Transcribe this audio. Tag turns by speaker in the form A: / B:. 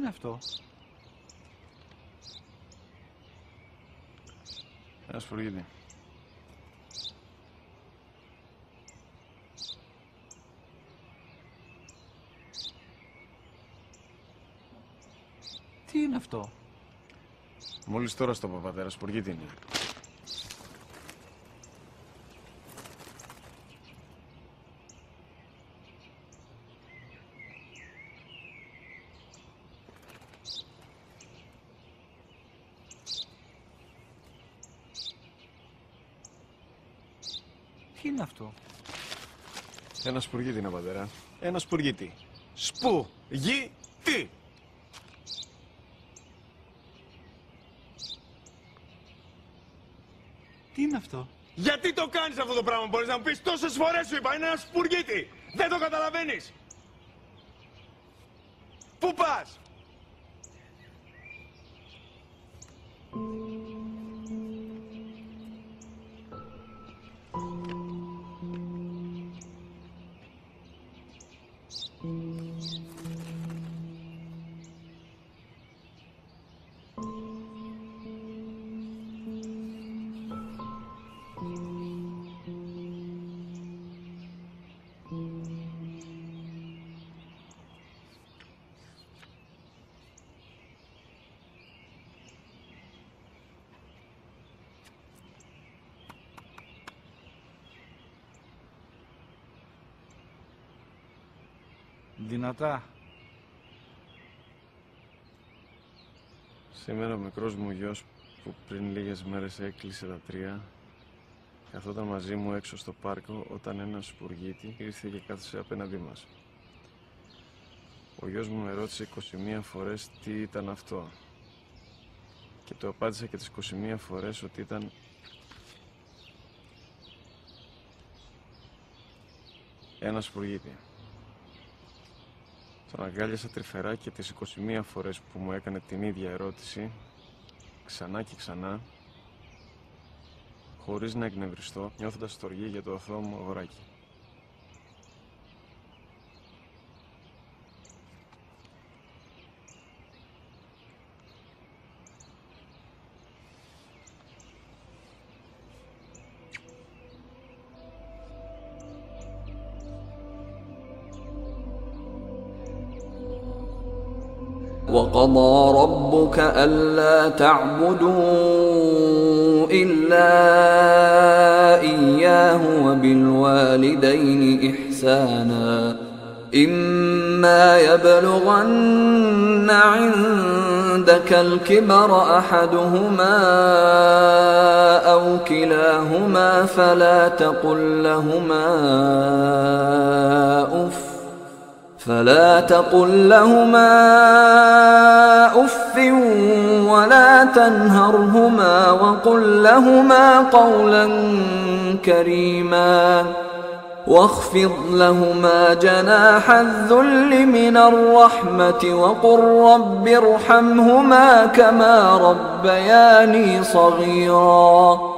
A: είναι αυτό?
B: Ένα σπουργίτη.
A: Τι είναι αυτό?
B: Μόλις τώρα στο πατέρα, σπουργίτη είναι.
A: Τι είναι αυτό?
B: Ένα σπουργίτη είναι, πατέρα. Ένα σπουργίτη. Σπου-γι-τι!
A: Τι είναι αυτό?
B: Γιατί το κάνεις αυτό το πράγμα, μπορείς να μου πεις? Τόσες φορές σου είπα, είναι ένα σπουργίτη! Δεν το καταλαβαίνεις! Πού πας?
A: Δυνατά.
B: Σήμερα ο μικρός μου γιος που πριν λίγες μέρες έκλεισε τα 3 καθόταν μαζί μου έξω στο πάρκο όταν ένας σπουργίτη ήρθε και κάθισε απέναντί μας. Ο γιος μου με ρώτησε 21 φορές τι ήταν αυτό και του απάντησα και τις 21 φορές ότι ήταν ένα σπουργίτη. Τον αγκάλιασα τρυφερά και τις 21 φορές που μου έκανε την ίδια ερώτηση, ξανά και ξανά, χωρίς να εκνευριστώ, νιώθοντας στοργή για το αθώο μου αγοράκι.
C: وَقَضَى رَبُّكَ أَلَّا تَعْبُدُوا إِلَّا إِيَّاهُ وَبِالْوَالِدَيْنِ إِحْسَانًا إِمَّا يَبْلُغَنَّ عِندَكَ الْكِبَرَ أَحَدُهُمَا أَوْ كِلَاهُمَا فَلَا تقل لهما أف ولا تنهرهما وقل لهما قولا كريما واخفض لهما جناح الذل من الرحمة وقل رب ارحمهما كما ربياني صغيرا